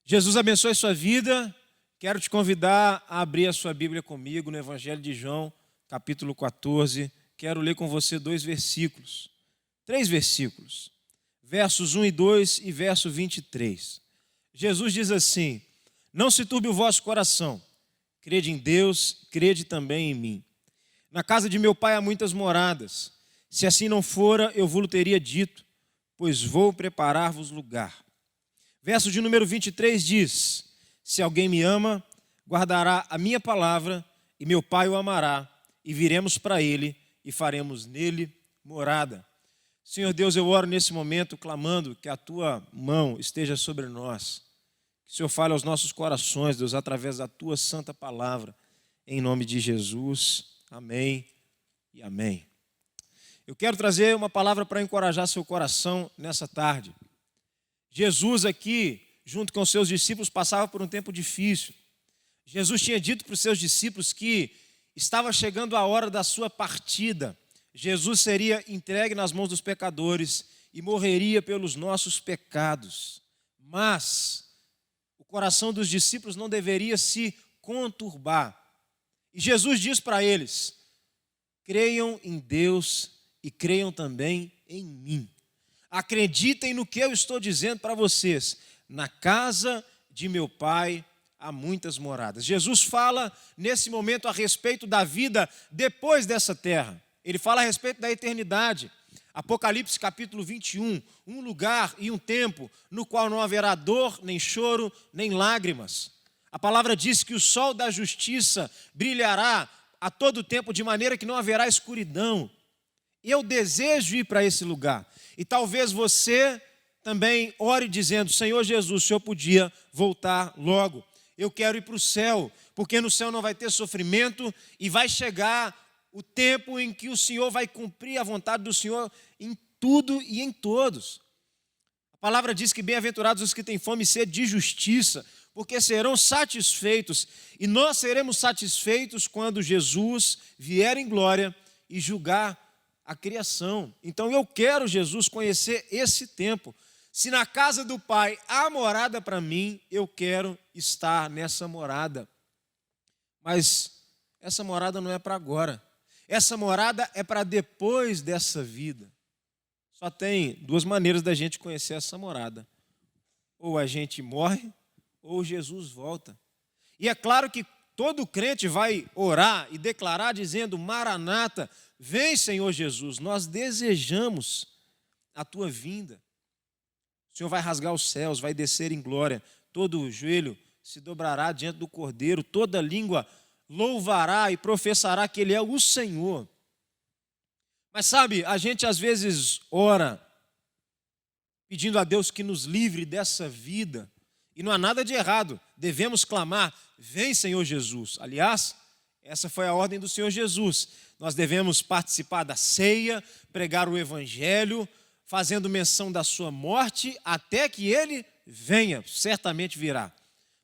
Jesus abençoe a sua vida. Quero te convidar a abrir a sua Bíblia comigo no Evangelho de João, capítulo 14. Quero ler com você 3 versículos, versos 1 e 2 e verso 23. Jesus diz assim: não se turbe o vosso coração, crede em Deus, crede também em mim. Na casa de meu pai há muitas moradas. Se assim não fora, eu vos teria dito, pois vou preparar-vos lugar. Verso de número 23 diz: se alguém me ama, guardará a minha palavra, e meu pai o amará, e viremos para ele, e faremos nele morada. Senhor Deus, eu oro nesse momento, clamando que a tua mão esteja sobre nós. Que o Senhor fale aos nossos corações, Deus, através da tua santa palavra. Em nome de Jesus. Amém e amém. Eu quero trazer uma palavra para encorajar seu coração nessa tarde. Jesus aqui, junto com os seus discípulos, passava por um tempo difícil. Jesus tinha dito para os seus discípulos que estava chegando a hora da sua partida. Jesus seria entregue nas mãos dos pecadores e morreria pelos nossos pecados. Mas o coração dos discípulos não deveria se conturbar. E Jesus diz para eles: creiam em Deus e creiam também em mim. Acreditem no que eu estou dizendo para vocês. Na casa de meu pai há muitas moradas. Jesus fala nesse momento a respeito da vida depois dessa terra. Ele fala a respeito da eternidade. Apocalipse capítulo 21, um lugar e um tempo no qual não haverá dor, nem choro, nem lágrimas. A palavra diz que o sol da justiça brilhará a todo tempo, de maneira que não haverá escuridão. Eu desejo ir para esse lugar. E talvez você também ore dizendo: Senhor Jesus, o Senhor podia voltar logo. Eu quero ir para o céu, porque no céu não vai ter sofrimento e vai chegar o tempo em que o Senhor vai cumprir a vontade do Senhor em tudo e em todos. A palavra diz que bem-aventurados os que têm fome e sede de justiça, porque serão satisfeitos. E nós seremos satisfeitos quando Jesus vier em glória e julgar a criação. Então eu quero, Jesus, conhecer esse tempo. Se na casa do Pai há morada para mim, eu quero estar nessa morada. Mas essa morada não é para agora. Essa morada é para depois dessa vida. Só tem 2 maneiras da gente conhecer essa morada. Ou a gente morre, ou Jesus volta. E é claro que todo crente vai orar e declarar dizendo: Maranata, vem, Senhor Jesus, nós desejamos a tua vinda. O Senhor vai rasgar os céus, vai descer em glória, todo o joelho se dobrará diante do Cordeiro, toda língua louvará e professará que Ele é o Senhor. Mas sabe, a gente às vezes ora pedindo a Deus que nos livre dessa vida, e não há nada de errado, devemos clamar: vem, Senhor Jesus. Aliás, essa foi a ordem do Senhor Jesus. Nós devemos participar da ceia, pregar o Evangelho, fazendo menção da sua morte, até que Ele venha, certamente virá.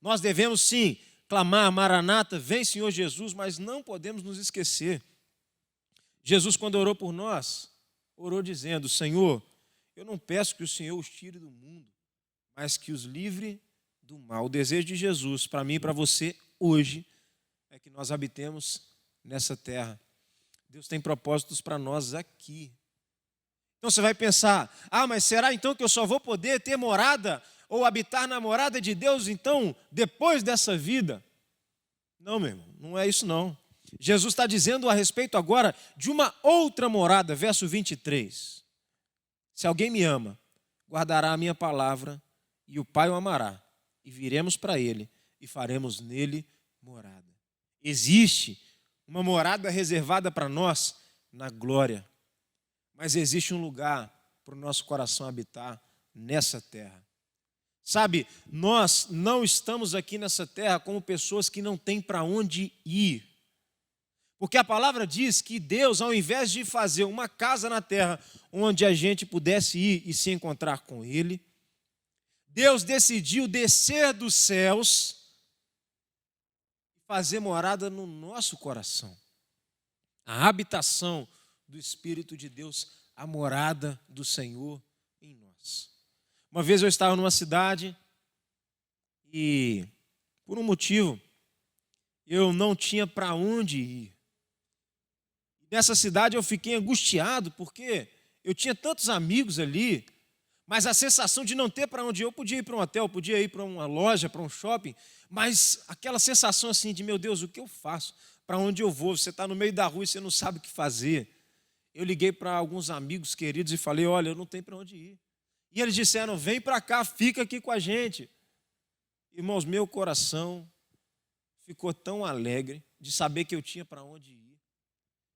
Nós devemos sim clamar: Maranata, vem, Senhor Jesus, mas não podemos nos esquecer. Jesus, quando orou por nós, orou dizendo: Senhor, eu não peço que o Senhor os tire do mundo, mas que os livre do mal. O desejo de Jesus para mim e para você hoje é que nós habitemos nessa terra. Deus tem propósitos para nós aqui. Então você vai pensar: mas será então que eu só vou poder ter morada ou habitar na morada de Deus então depois dessa vida? Não, meu irmão, não é isso não. Jesus está dizendo a respeito agora de uma outra morada, verso 23. Se alguém me ama, guardará a minha palavra, e o Pai o amará, e viremos para ele e faremos nele morada. Existe uma morada reservada para nós na glória, mas existe um lugar para o nosso coração habitar nessa terra. Sabe, nós não estamos aqui nessa terra como pessoas que não têm para onde ir. Porque a palavra diz que Deus, ao invés de fazer uma casa na terra onde a gente pudesse ir e se encontrar com Ele, Deus decidiu descer dos céus e fazer morada no nosso coração. A habitação do Espírito de Deus, a morada do Senhor em nós. Uma vez eu estava numa cidade e, por um motivo, eu não tinha para onde ir. Nessa cidade eu fiquei angustiado, porque eu tinha tantos amigos ali, mas a sensação de não ter para onde ir, eu podia ir para um hotel, podia ir para uma loja, para um shopping, mas aquela sensação assim de, meu Deus, o que eu faço? Para onde eu vou? Você está no meio da rua e você não sabe o que fazer. Eu liguei para alguns amigos queridos e falei, olha, eu não tenho para onde ir. E eles disseram, vem para cá, fica aqui com a gente. Irmãos, meu coração ficou tão alegre de saber que eu tinha para onde ir.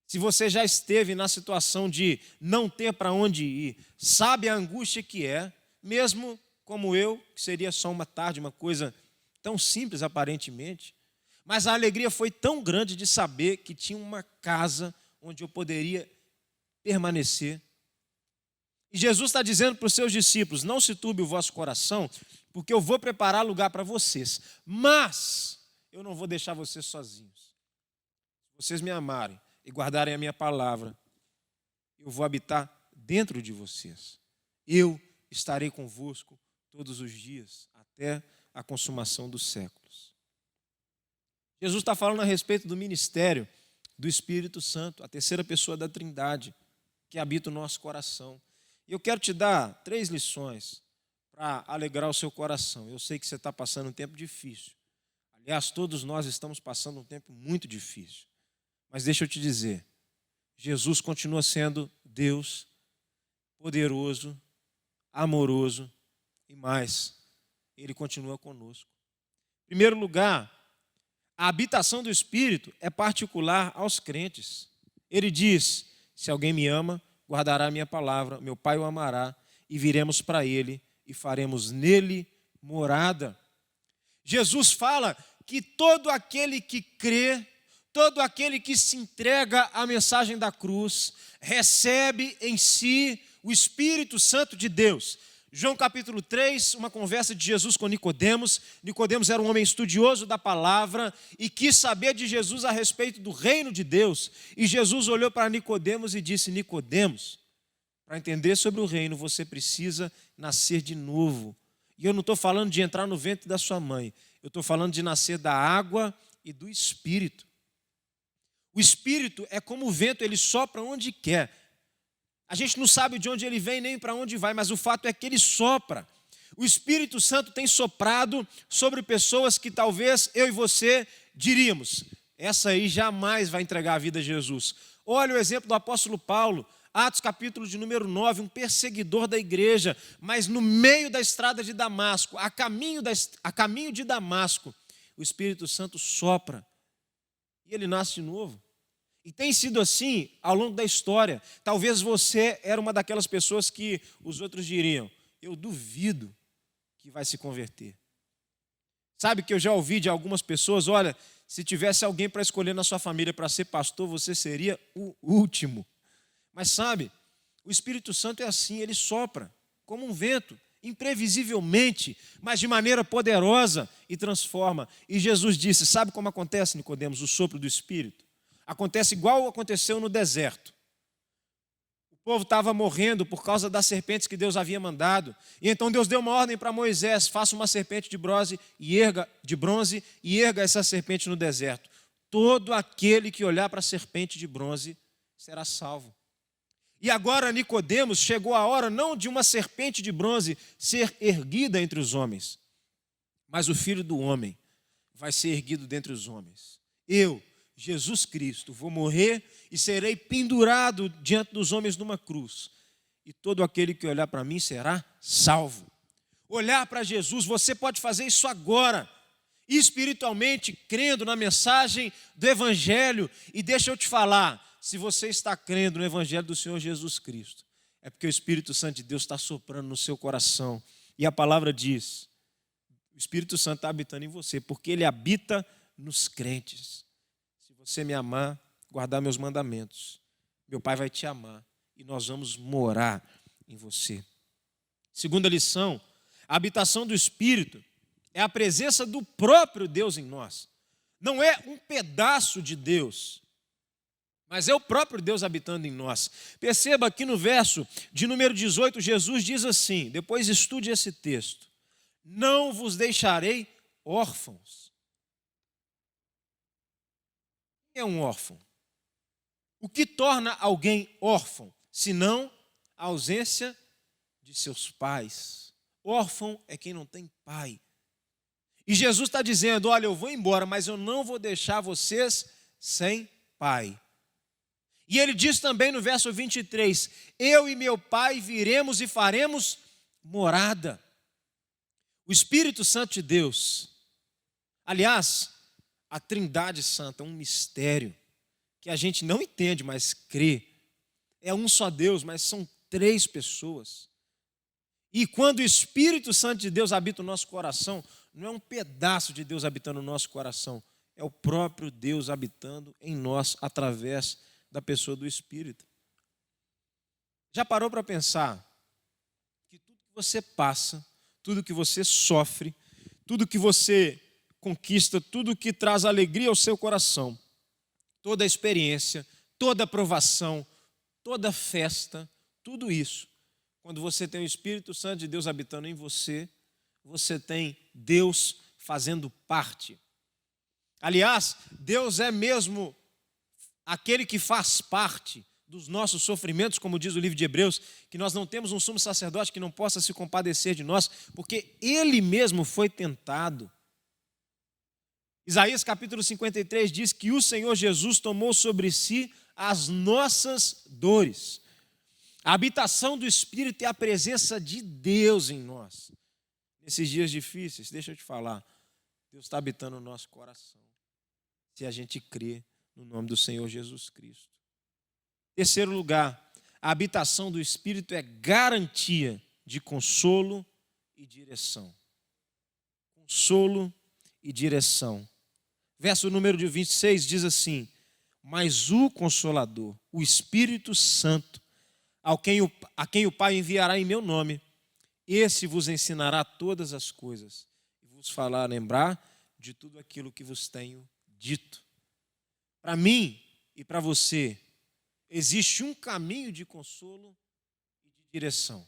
Se você já esteve na situação de não ter para onde ir, sabe a angústia que é, mesmo como eu, que seria só uma tarde, uma coisa tão simples aparentemente, mas a alegria foi tão grande de saber que tinha uma casa onde eu poderia permanecer. E Jesus está dizendo para os seus discípulos, não se turbe o vosso coração, porque eu vou preparar lugar para vocês, mas eu não vou deixar vocês sozinhos. Se vocês me amarem e guardarem a minha palavra, eu vou habitar dentro de vocês. Eu estarei convosco todos os dias, até a consumação dos séculos. Jesus está falando a respeito do ministério do Espírito Santo, a terceira pessoa da Trindade, que habita o nosso coração. E eu quero te dar 3 lições para alegrar o seu coração. Eu sei que você está passando um tempo difícil. Aliás, todos nós estamos passando um tempo muito difícil. Mas deixa eu te dizer, Jesus continua sendo Deus, poderoso, amoroso e mais, Ele continua conosco. Em primeiro lugar, a habitação do Espírito é particular aos crentes. Ele diz, se alguém me ama, guardará a minha palavra, meu Pai o amará, e viremos para Ele e faremos nele morada. Jesus fala que todo aquele que crê, todo aquele que se entrega à mensagem da cruz, recebe em si o Espírito Santo de Deus. João capítulo 3, uma conversa de Jesus com Nicodemos. Nicodemos era um homem estudioso da palavra e quis saber de Jesus a respeito do reino de Deus. E Jesus olhou para Nicodemos e disse, Nicodemos, para entender sobre o reino, você precisa nascer de novo. E eu não estou falando de entrar no ventre da sua mãe, eu estou falando de nascer da água e do Espírito. O Espírito é como o vento, ele sopra onde quer. A gente não sabe de onde ele vem nem para onde vai, mas o fato é que ele sopra. O Espírito Santo tem soprado sobre pessoas que talvez eu e você diríamos, essa aí jamais vai entregar a vida a Jesus. Olha o exemplo do apóstolo Paulo, Atos capítulo de número 9, um perseguidor da igreja, mas no meio da estrada de Damasco, a caminho de Damasco, o Espírito Santo sopra e ele nasce de novo. E tem sido assim ao longo da história. Talvez você era uma daquelas pessoas que os outros diriam, eu duvido que vai se converter. Sabe que eu já ouvi de algumas pessoas, olha, se tivesse alguém para escolher na sua família para ser pastor, você seria o último. Mas sabe, o Espírito Santo é assim, ele sopra como um vento, imprevisivelmente, mas de maneira poderosa e transforma. E Jesus disse, sabe como acontece, Nicodemos, o sopro do Espírito? Acontece igual aconteceu no deserto. O povo estava morrendo por causa das serpentes que Deus havia mandado. E então Deus deu uma ordem para Moisés, faça uma serpente de bronze e erga essa serpente no deserto. Todo aquele que olhar para a serpente de bronze será salvo. E agora Nicodemos, chegou a hora não de uma serpente de bronze ser erguida entre os homens, mas o Filho do Homem vai ser erguido dentre os homens. Eu, Jesus Cristo, vou morrer e serei pendurado diante dos homens numa cruz. E todo aquele que olhar para mim será salvo. Olhar para Jesus, você pode fazer isso agora, espiritualmente, crendo na mensagem do Evangelho. E deixa eu te falar, se você está crendo no Evangelho do Senhor Jesus Cristo, é porque o Espírito Santo de Deus está soprando no seu coração. E a palavra diz, o Espírito Santo está habitando em você, porque ele habita nos crentes. Se você me amar, guardar meus mandamentos, meu Pai vai te amar e nós vamos morar em você. Segunda lição, a habitação do Espírito é a presença do próprio Deus em nós. Não é um pedaço de Deus, mas é o próprio Deus habitando em nós. Perceba aqui no verso de número 18, Jesus diz assim, depois estude esse texto, não vos deixarei órfãos. Quem é um órfão? O que torna alguém órfão, senão a ausência de seus pais? Órfão é quem não tem pai. E Jesus está dizendo, olha, eu vou embora, mas eu não vou deixar vocês sem pai. E ele diz também no verso 23, eu e meu pai viremos e faremos morada. O Espírito Santo de Deus, aliás, a Trindade Santa, um mistério que a gente não entende, mas crê. É um só Deus, mas são 3 pessoas. E quando o Espírito Santo de Deus habita o nosso coração, não é um pedaço de Deus habitando no nosso coração, é o próprio Deus habitando em nós através da pessoa do Espírito. Já parou para pensar que tudo que você passa, tudo que você sofre, tudo que você conquista, tudo que traz alegria ao seu coração, toda a experiência, toda a provação, toda a festa, tudo isso, quando você tem o Espírito Santo de Deus habitando em você, você tem Deus fazendo parte. Aliás, Deus é mesmo aquele que faz parte dos nossos sofrimentos, como diz o livro de Hebreus, que nós não temos um sumo sacerdote que não possa se compadecer de nós, porque Ele mesmo foi tentado. Isaías capítulo 53 diz que o Senhor Jesus tomou sobre si as nossas dores. A habitação do Espírito é a presença de Deus em nós. Nesses dias difíceis, deixa eu te falar, Deus está habitando no nosso coração, se a gente crê no nome do Senhor Jesus Cristo. Terceiro lugar, a habitação do Espírito é garantia de consolo e direção. Consolo e direção. Verso número 26 diz assim, mas o Consolador, o Espírito Santo, a quem o Pai enviará em meu nome, esse vos ensinará todas as coisas e vos fará lembrar de tudo aquilo que vos tenho dito. Para mim e para você, existe um caminho de consolo e de direção.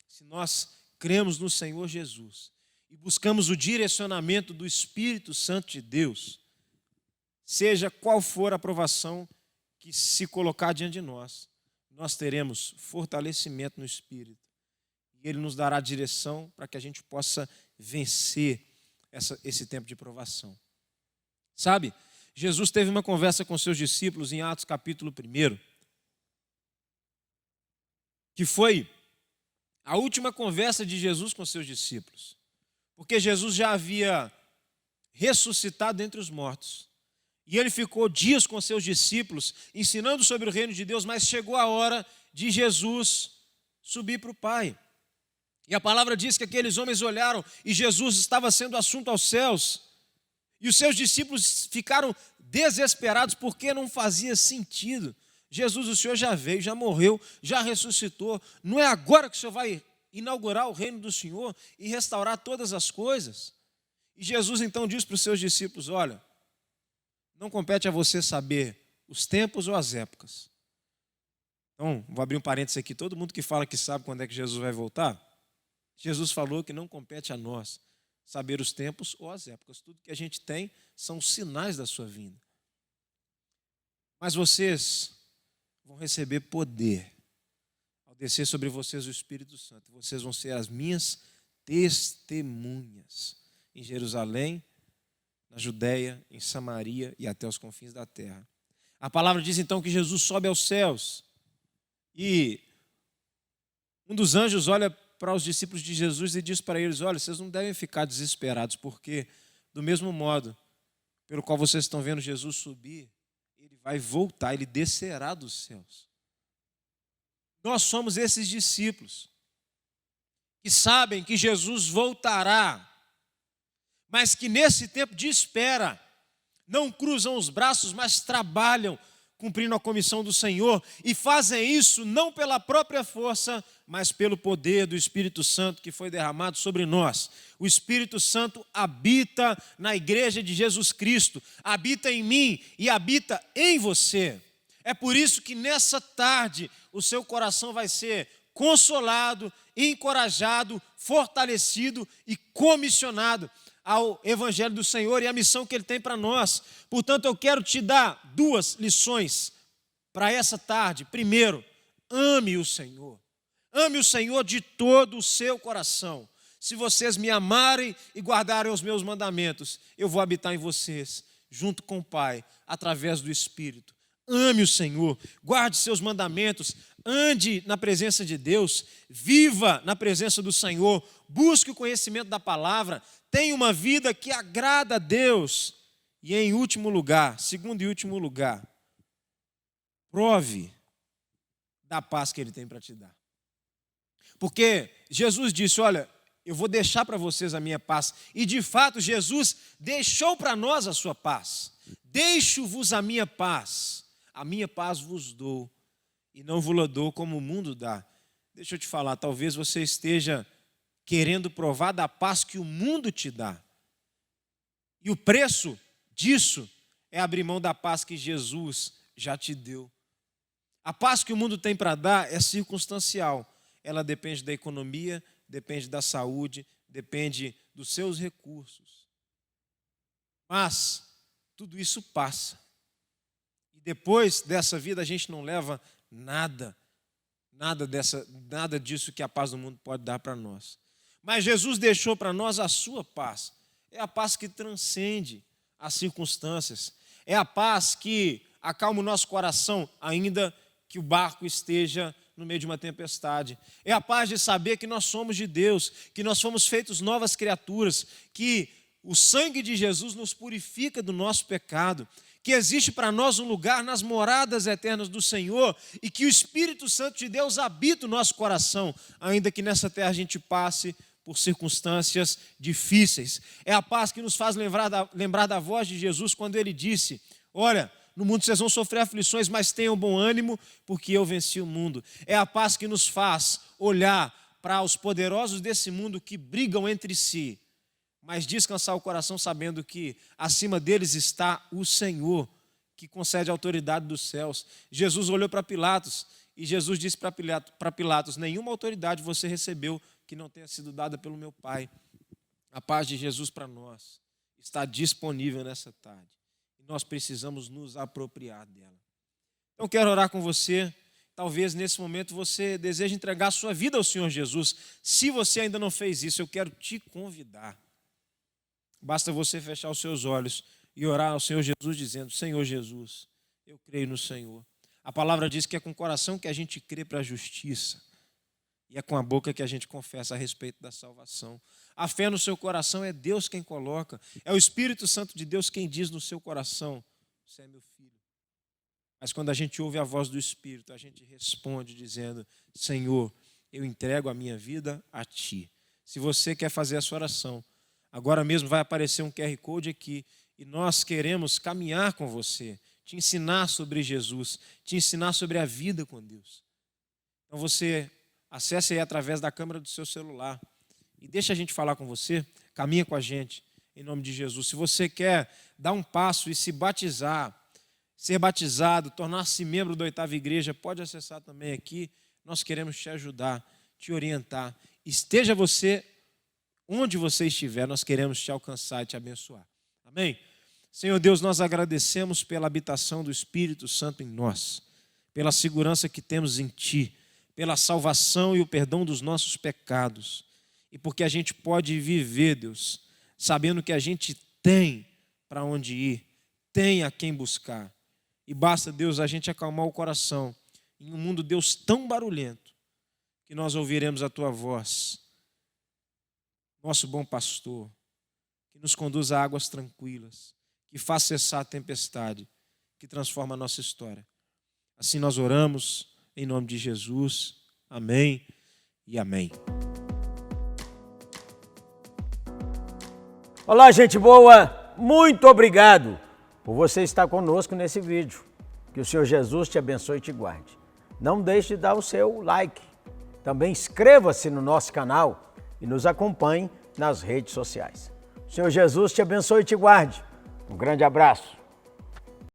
Se nós cremos no Senhor Jesus e buscamos o direcionamento do Espírito Santo de Deus, seja qual for a provação que se colocar diante de nós, nós teremos fortalecimento no Espírito. E Ele nos dará direção para que a gente possa vencer esse tempo de provação. Sabe, Jesus teve uma conversa com seus discípulos em Atos capítulo 1, que foi a última conversa de Jesus com seus discípulos. Porque Jesus já havia ressuscitado entre os mortos. E ele ficou dias com seus discípulos, ensinando sobre o reino de Deus, mas chegou a hora de Jesus subir para o Pai. E a palavra diz que aqueles homens olharam e Jesus estava sendo assunto aos céus. E os seus discípulos ficaram desesperados porque não fazia sentido. Jesus, o Senhor já veio, já morreu, já ressuscitou. Não é agora que o Senhor vai inaugurar o reino do Senhor e restaurar todas as coisas? E Jesus então diz para os seus discípulos, olha, não compete a você saber os tempos ou as épocas. Então, vou abrir um parênteses aqui. Todo mundo que fala que sabe quando é que Jesus vai voltar, Jesus falou que não compete a nós saber os tempos ou as épocas. Tudo que a gente tem são os sinais da sua vinda. Mas vocês vão receber poder ao descer sobre vocês o Espírito Santo. Vocês vão ser as minhas testemunhas em Jerusalém, na Judéia, em Samaria e até os confins da terra. A palavra diz então que Jesus sobe aos céus e um dos anjos olha para os discípulos de Jesus e diz para eles, olha, vocês não devem ficar desesperados, porque do mesmo modo pelo qual vocês estão vendo Jesus subir, ele vai voltar, ele descerá dos céus. Nós somos esses discípulos que sabem que Jesus voltará, mas que nesse tempo de espera não cruzam os braços, mas trabalham cumprindo a comissão do Senhor e fazem isso não pela própria força, mas pelo poder do Espírito Santo que foi derramado sobre nós. O Espírito Santo habita na igreja de Jesus Cristo, habita em mim e habita em você. É por isso que nessa tarde o seu coração vai ser consolado, encorajado, fortalecido e comissionado ao Evangelho do Senhor e à missão que Ele tem para nós. Portanto, eu quero te dar 2 lições para essa tarde. Primeiro, ame o Senhor. Ame o Senhor de todo o seu coração. Se vocês me amarem e guardarem os meus mandamentos, eu vou habitar em vocês, junto com o Pai, através do Espírito. Ame o Senhor, guarde seus mandamentos, ande na presença de Deus, viva na presença do Senhor, busque o conhecimento da palavra, tenha uma vida que agrada a Deus. E em último lugar, segundo e último lugar, prove da paz que Ele tem para te dar. Porque Jesus disse, olha, eu vou deixar para vocês a minha paz. E de fato Jesus deixou para nós a sua paz. Deixo-vos a minha paz vos dou, e não vos dou como o mundo dá. Deixa eu te falar, talvez você esteja querendo provar da paz que o mundo te dá. E o preço disso é abrir mão da paz que Jesus já te deu. A paz que o mundo tem para dar é circunstancial. Ela depende da economia, depende da saúde, depende dos seus recursos. Mas tudo isso passa. E depois dessa vida a gente não leva nada disso que a paz do mundo pode dar para nós. Mas Jesus deixou para nós a sua paz. É a paz que transcende as circunstâncias. É a paz que acalma o nosso coração, ainda que o barco esteja no meio de uma tempestade. É a paz de saber que nós somos de Deus, que nós fomos feitos novas criaturas, que o sangue de Jesus nos purifica do nosso pecado, que existe para nós um lugar nas moradas eternas do Senhor e que o Espírito Santo de Deus habita o nosso coração, ainda que nessa terra a gente passe por circunstâncias difíceis. É a paz que nos faz lembrar da voz de Jesus quando Ele disse, olha, no mundo vocês vão sofrer aflições, mas tenham bom ânimo, porque eu venci o mundo. É a paz que nos faz olhar para os poderosos desse mundo que brigam entre si, mas descansar o coração sabendo que acima deles está o Senhor, que concede a autoridade dos céus. Jesus olhou para Pilatos e Jesus disse para Pilatos, nenhuma autoridade você recebeu que não tenha sido dada pelo meu Pai. A paz de Jesus para nós está disponível nessa tarde. Nós precisamos nos apropriar dela. Então, quero orar com você. Talvez nesse momento você deseje entregar a sua vida ao Senhor Jesus. Se você ainda não fez isso, eu quero te convidar. Basta você fechar os seus olhos e orar ao Senhor Jesus dizendo, Senhor Jesus, eu creio no Senhor. A palavra diz que é com o coração que a gente crê para a justiça e é com a boca que a gente confessa a respeito da salvação. A fé no seu coração é Deus quem coloca, é o Espírito Santo de Deus quem diz no seu coração, você é meu filho. Mas quando a gente ouve a voz do Espírito, a gente responde dizendo, Senhor, eu entrego a minha vida a Ti. Se você quer fazer essa oração, agora mesmo vai aparecer um QR Code aqui e nós queremos caminhar com você, te ensinar sobre Jesus, te ensinar sobre a vida com Deus. Então você acesse aí através da câmera do seu celular e deixa a gente falar com você, caminha com a gente, em nome de Jesus. Se você quer dar um passo e se batizar, ser batizado, tornar-se membro da 8ª Igreja, pode acessar também aqui. Nós queremos te ajudar, te orientar. Esteja você onde você estiver, nós queremos te alcançar e te abençoar. Amém? Senhor Deus, nós agradecemos pela habitação do Espírito Santo em nós, pela segurança que temos em Ti, pela salvação e o perdão dos nossos pecados. E porque a gente pode viver, Deus, sabendo que a gente tem para onde ir, tem a quem buscar. E basta, Deus, a gente acalmar o coração em um mundo, Deus, tão barulhento, que nós ouviremos a Tua voz, nosso bom pastor, que nos conduz a águas tranquilas, que faz cessar a tempestade, que transforma a nossa história. Assim nós oramos, em nome de Jesus. Amém e amém. Olá, gente boa, muito obrigado por você estar conosco nesse vídeo. Que o Senhor Jesus te abençoe e te guarde. Não deixe de dar o seu like. Também inscreva-se no nosso canal e nos acompanhe nas redes sociais. O Senhor Jesus te abençoe e te guarde. Um grande abraço.